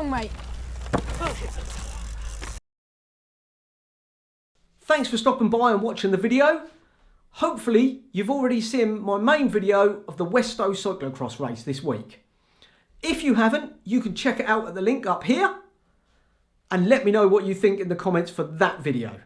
along, mate. Thanks for stopping by and watching the video. Hopefully you've already seen my main video of the West Stow Cyclocross race this week. If you haven't, you can check it out at the link up here and let me know what you think in the comments for that video.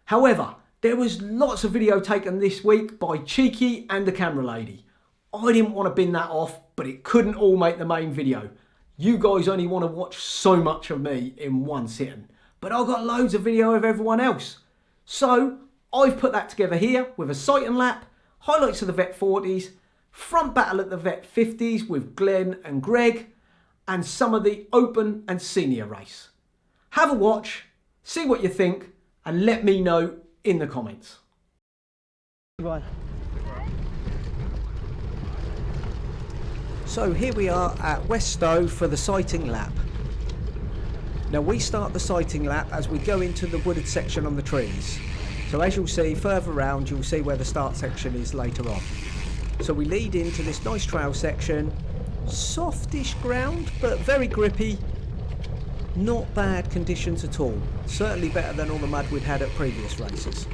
However, there was lots of video taken this week by Cheeky and the camera lady. I didn't want to bin that off, but it couldn't all make the main video. You guys only want to watch so much of me in one sitting, but I've got loads of video of everyone else. So I've put that together here with a sight and lap, highlights of the Vet 40s, front battle at the Vet 50s with Glenn and Greg, and some of the open and senior race. Have a watch, see what you think, and let me know in the comments. Right. So here we are at West Stow for the sighting lap. Now we start the sighting lap as we go into the wooded section on the trees. So as you'll see further around, you'll see where the start section is later on. So we lead into this nice trail section, softish ground but very grippy, not bad conditions at all. Certainly better than all the mud we'd had at previous races.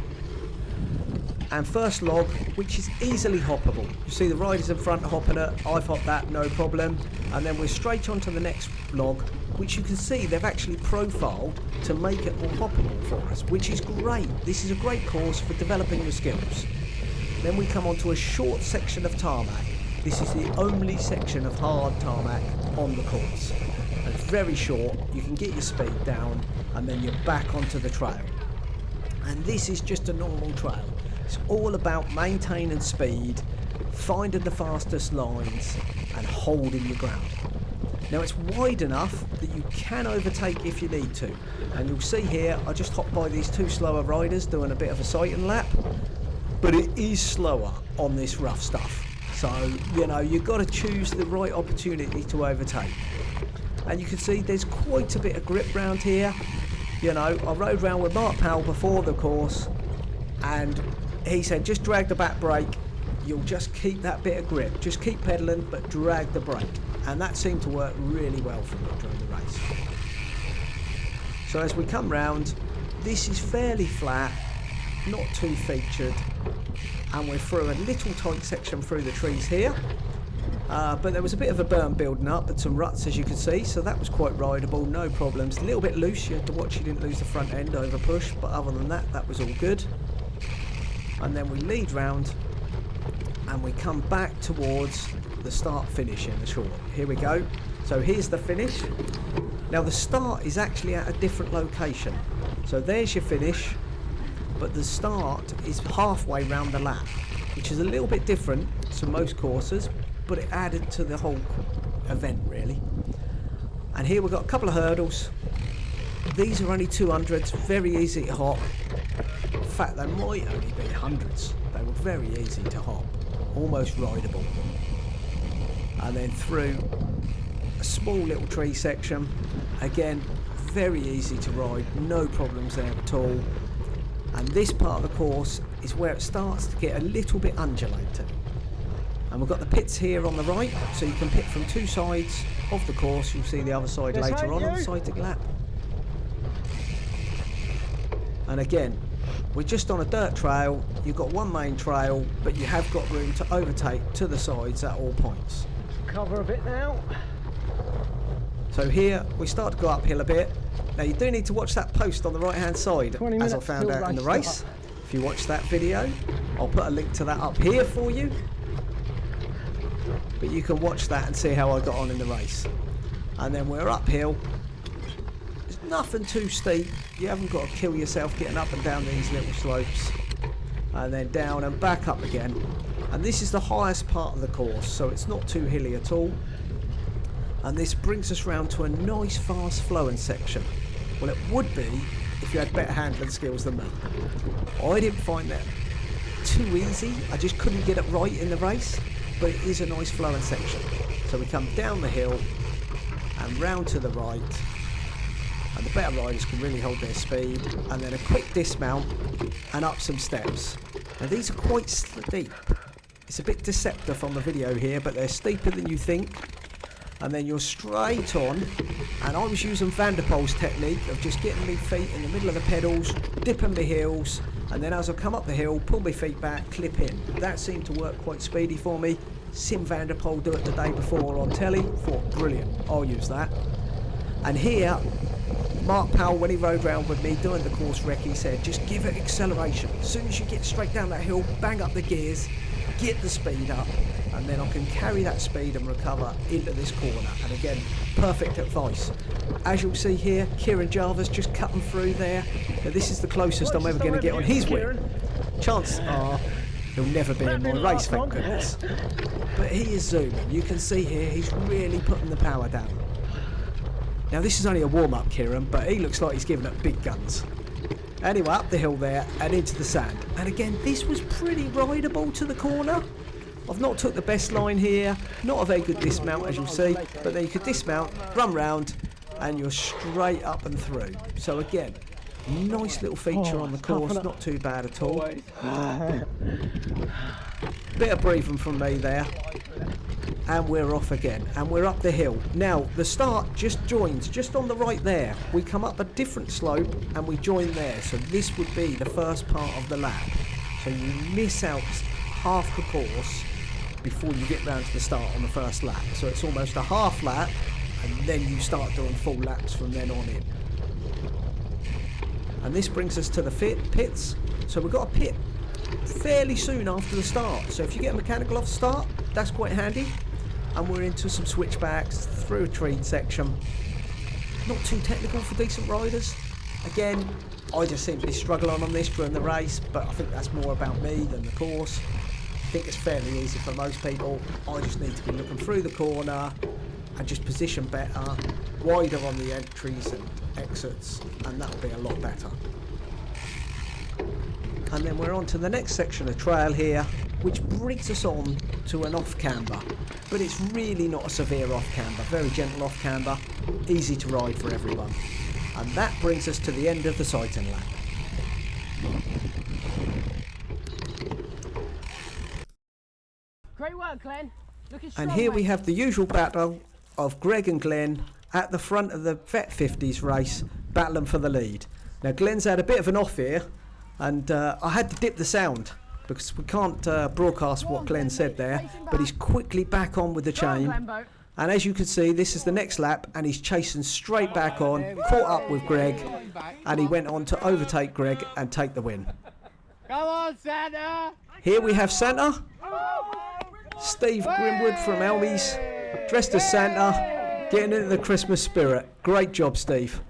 And first log, which is easily hoppable. You see the riders in front hopping it, I've hopped that, no problem. And then we're straight on to the next log, which you can see they've actually profiled to make it more hoppable for us, which is great. This is a great course for developing your skills. Then we come onto a short section of tarmac. This is the only section of hard tarmac on the course. And it's very short, you can get your speed down, and then you're back onto the trail. And this is just a normal trail. It's all about maintaining speed, finding the fastest lines and holding your ground. Now it's wide enough that you can overtake if you need to. And you'll see here, I just hopped by these two slower riders doing a bit of a sighting lap. But it is slower on this rough stuff. So, you know, you've got to choose the right opportunity to overtake. And you can see there's quite a bit of grip round here. You know, I rode round with Mark Powell before the course and he said just drag the back brake, you'll just keep that bit of grip, just keep pedalling but drag the brake, and that seemed to work really well for me during the race. So as we come round, this is fairly flat, not too featured, and we're through a little tight section through the trees here, but there was a bit of a berm building up and some ruts as you can see, so that was quite rideable, no problems. A little bit loose, you had to watch you didn't lose the front end over push, but other than that, that was all good. And then we lead round and we come back towards the start finish in the short. Here we go. So here's the finish. Now the start is actually at a different location. So there's your finish, but the start is halfway round the lap, which is a little bit different to most courses, but it added to the whole event really. And here we've got a couple of hurdles. These are only 200s, very easy to hop. In fact, they might only be hundreds. They were very easy to hop, almost rideable. And then through a small little tree section, again, very easy to ride, no problems there at all. And this part of the course is where it starts to get a little bit undulating. And we've got the pits here on the right, so you can pit from two sides of the course. You'll see the other side later on the sighting lap. And again, we're just on a dirt trail, you've got one main trail, but you have got room to overtake to the sides at all points. Cover a bit now. So here, we start to go uphill a bit. Now you do need to watch that post on the right hand side, as I found out in the race. If you watch that video, I'll put a link to that up here for you. But you can watch that and see how I got on in the race. And then we're uphill. It's nothing too steep, you haven't got to kill yourself getting up and down these little slopes. And then down and back up again. And this is the highest part of the course, so it's not too hilly at all. And this brings us round to a nice fast flowing section. Well, it would be if you had better handling skills than me. I didn't find that too easy, I just couldn't get it right in the race, but it is a nice flowing section. So we come down the hill and round to the right, and the better riders can really hold their speed, and then a quick dismount and up some steps. Now these are quite steep. It's a bit deceptive on the video here, but they're steeper than you think. And then you're straight on And I was using Van der Poel's technique of just getting my feet in the middle of the pedals, dipping my heels, and then as I come up the hill, pull my feet back, clip in. That seemed to work quite speedy for me. Seen Van der Poel do it the day before on telly, thought brilliant, I'll use that. And here, Mark Powell, when he rode round with me doing the course rec, he said, just give it acceleration. As soon as you get straight down that hill, bang up the gears, get the speed up, and then I can carry that speed and recover into this corner. And again, perfect advice. As you'll see here, Kieran Jarvis just cutting through there. Now this is the closest I'm ever going to get on his win. Chances are he'll never be in my race, thank goodness. But he is zooming. You can see here he's really putting the power down. Now this is only a warm-up, Kieran, but he looks like he's giving it big guns. Anyway, up the hill there and into the sand. And again, this was pretty rideable to the corner. I've not took the best line here, not a very good dismount as you'll see, but then you could dismount, run round, and you're straight up and through. So again, nice little feature on the course, not too bad at all. Bit of breathing from me there. And we're off again, and we're up the hill. Now, the start just joins, just on the right there. We come up a different slope, and we join there. So this would be the first part of the lap. So you miss out half the course before you get round to the start on the first lap. So it's almost a half lap, and then you start doing full laps from then on in. And this brings us to the pits. So we've got a pit fairly soon after the start. So if you get a mechanical off the start, that's quite handy. And we're into some switchbacks through a treat section. Not too technical for decent riders. Again, I just seem to be struggling on this during the race, but I think that's more about me than the course. I think it's fairly easy for most people. I just need to be looking through the corner and just position better, wider on the entries and exits, and that'll be a lot better. And then we're on to the next section of trail here, which brings us on to an off camber. But it's really not a severe off camber, very gentle off camber, easy to ride for everyone. And that brings us to the end of the sighting lap. Great work, Glenn. Looking strong, And here we mate. have the usual battle of Greg and Glenn at the front of the Vet 50s race, battling for the lead. Now Glenn's had a bit of an off here, and I had to dip the sound because we can't broadcast what Glenn said there, but he's quickly back on with the chain. And as you can see, this is the next lap, and he's chasing straight back on, caught up with Greg, and he went on to overtake Greg and take the win. Come on, Santa! Here we have Santa, Steve Grimwood from Elmies, dressed as Santa, getting into the Christmas spirit. Great job, Steve.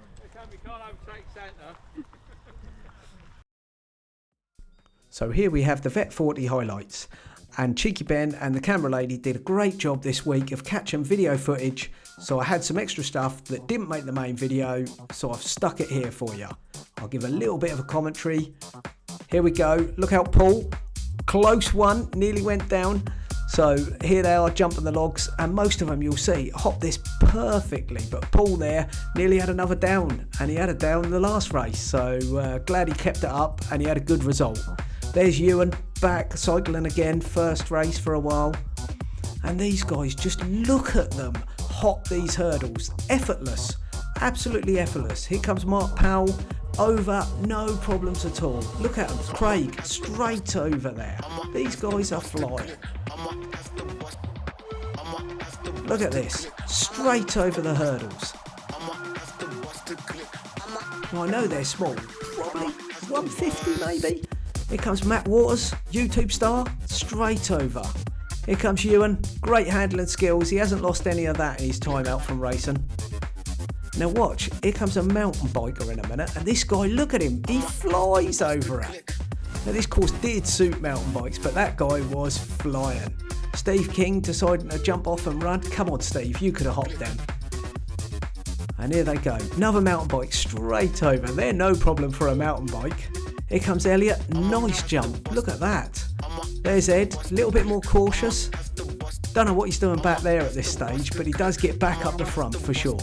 So here we have the Vet 40 highlights, and Cheeky Ben and the camera lady did a great job this week of catching video footage, so I had some extra stuff that didn't make the main video, so I've stuck it here for you. I'll give a little bit of a commentary. Here we go, look out Paul, close one, nearly went down. So here they are jumping the logs, and most of them you'll see hop this perfectly, but Paul there nearly had another down, and he had a down in the last race, so glad he kept it up and he had a good result. There's Ewan back cycling again, first race for a while. And these guys, just look at them hop these hurdles. Effortless, absolutely effortless. Here comes Mark Powell, over, no problems at all. Look at them, Craig, straight over there. These guys are flying. Look at this, straight over the hurdles. Well, I know they're small, probably 150 maybe. Here comes Matt Waters, YouTube star, straight over. Here comes Ewan, great handling skills. He hasn't lost any of that in his time out from racing. Now watch, here comes a mountain biker in a minute, and this guy, look at him, he flies over it. Now this course did suit mountain bikes, but that guy was flying. Steve King deciding to jump off and run. Come on Steve, you could have hopped them. And here they go, another mountain bike straight over. They're no problem for a mountain bike. Here comes Elliot, nice jump, look at that. There's Ed, a little bit more cautious. Don't know what he's doing back there at this stage, but he does get back up the front for sure.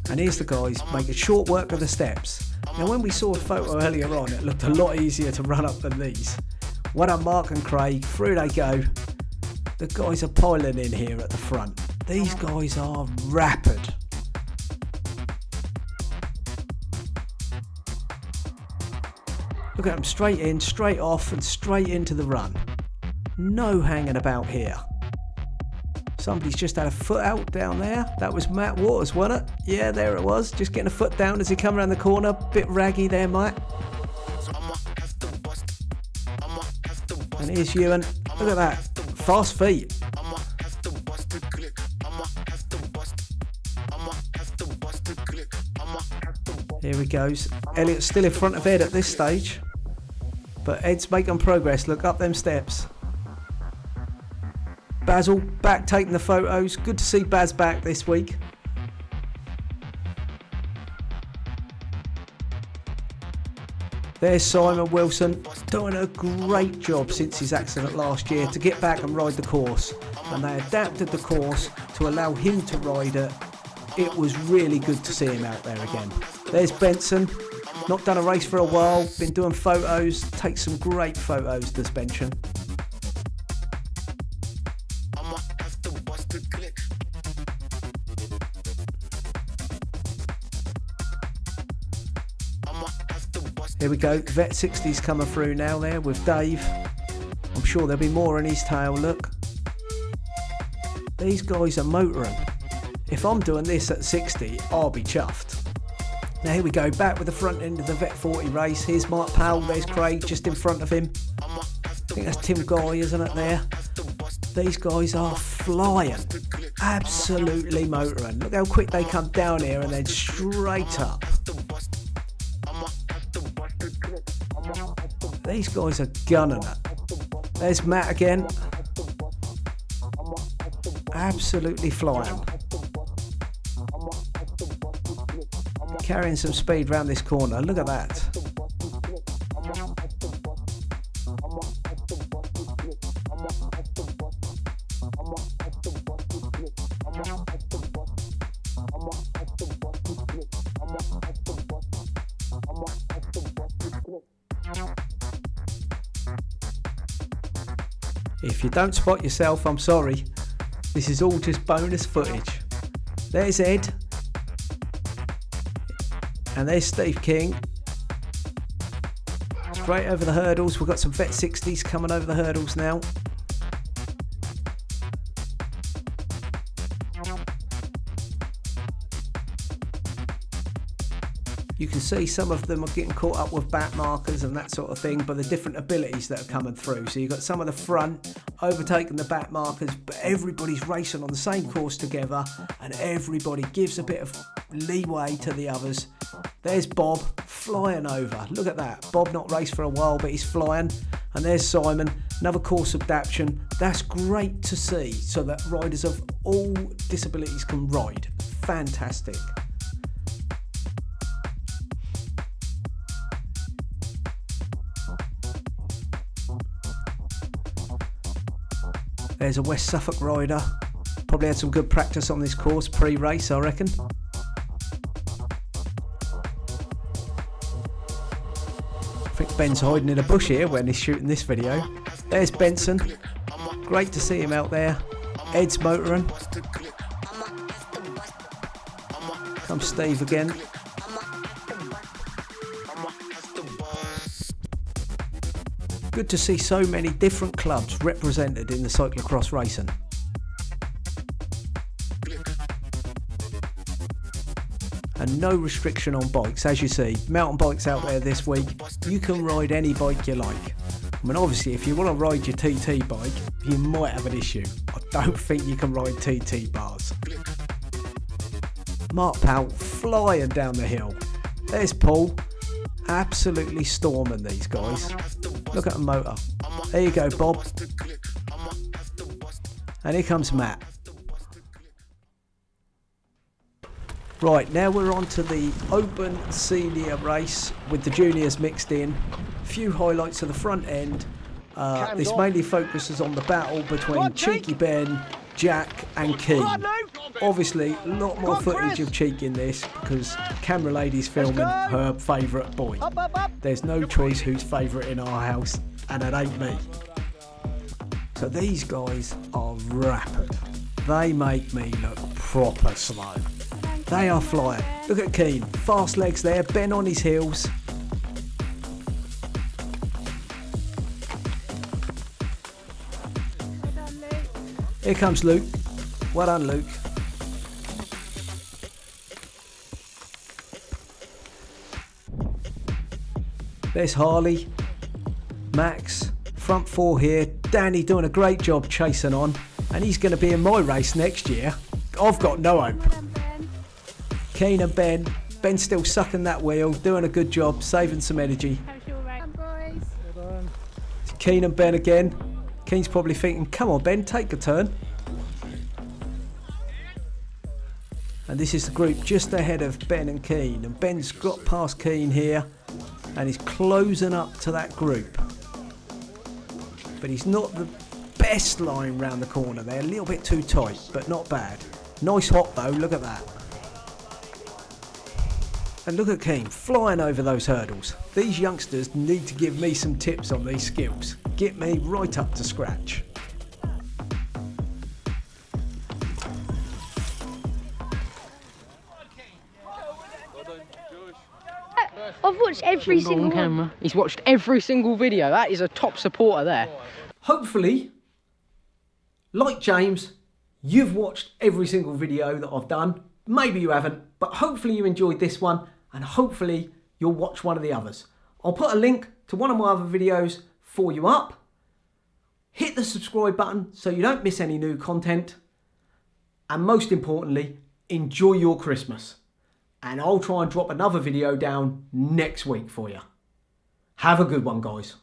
And here's the guys making short work of the steps. Now when we saw a photo earlier on, it looked a lot easier to run up than these. Well done Mark and Craig, through they go. The guys are piling in here at the front. These guys are rapid. Look at them, straight in, straight off and straight into the run. No hanging about here. Somebody's just had a foot out down there. That was Matt Waters, wasn't it? Yeah, there it was. Just getting a foot down as he come around the corner. Bit raggy there, Matt. And here's Ewan. Look at that. Fast feet. Here he goes. Elliot's still in front of Ed at this stage. But Ed's making progress. Look up them steps. Basil back taking the photos. Good to see Baz back this week. There's Simon Wilson doing a great job since his accident last year to get back and ride the course. And they adapted the course to allow him to ride it. It was really good to see him out there again. There's Benson. Not done a race for a while. Been doing photos. Takes some great photos, does Benson. Here we go, Vet 60's coming through now there with Dave. I'm sure there'll be more in his tail, look. These guys are motoring. If I'm doing this at 60, I'll be chuffed. Now here we go, back with the front end of the Vet 40 race. Here's Mark Powell, there's Craig just in front of him. I think that's Tim Guy, isn't it, there? These guys are flying. Absolutely motoring. Look how quick they come down here and then straight up. These guys are gunning it. There's Matt again. Absolutely flying. Carrying some speed round this corner. Look at that. If you don't spot yourself, I'm sorry. This is all just bonus footage. There's Ed. And there's Steve King. Straight over the hurdles. We've got some Vet 60s coming over the hurdles now. You can see some of them are getting caught up with back markers and that sort of thing, but the different abilities that are coming through. So you've got some of the front overtaking the back markers, but everybody's racing on the same course together and everybody gives a bit of leeway to the others. There's Bob flying over. Look at that. Bob not raced for a while, but he's flying. And there's Simon, another course adaptation. That's great to see, so that riders of all disabilities can ride. Fantastic. There's a West Suffolk rider. Probably had some good practice on this course pre-race, I reckon. I think Ben's hiding in a bush here when he's shooting this video. There's Benson. Great to see him out there. Ed's motoring. Comes Steve again. Good to see so many different clubs represented in the cyclocross racing. And no restriction on bikes. As you see, mountain bikes out there this week, you can ride any bike you like. I mean, obviously if you want to ride your TT bike, you might have an issue. I don't think you can ride TT bars. Mark Powell flying down the hill. There's Paul. Absolutely storming these guys. Look at the motor. There you go, Bob. And here comes Matt. Right, now we're on to the open senior race with the juniors mixed in. A few highlights of the front end. This mainly focuses on the battle between Cheeky Ben, Jack and Keen. Obviously, a lot more footage of Cheek in this because camera lady's filming her favourite boy. There's no choice who's favourite in our house, and it ain't me. So these guys are rapid. They make me look proper slow. They are flying. Look at Keen, fast legs there, Ben on his heels. Here comes Luke. Well done, Luke. There's Harley, Max, front four here. Danny doing a great job chasing on, and he's going to be in my race next year. I've got no hope. Keen and Ben. Ben's still sucking that wheel, doing a good job, saving some energy. It's Keen and Ben again. Keen's probably thinking, come on Ben, take a turn. And this is the group just ahead of Ben and Keen. And Ben's got past Keen here, and he's closing up to that group. But he's not the best line round the corner there, a little bit too tight, but not bad. Nice hop though, look at that. And look at Keen, flying over those hurdles. These youngsters need to give me some tips on these skills. Get me right up to scratch. I've watched every single camera. He's watched every single video. That is a top supporter there. Hopefully, like James, you've watched every single video that I've done. Maybe you haven't, but hopefully you enjoyed this one, and hopefully you'll watch one of the others. I'll put a link to one of my other videos for you up. Hit the subscribe button so you don't miss any new content. And most importantly, enjoy your Christmas. And I'll try and drop another video down next week for you. Have a good one, guys.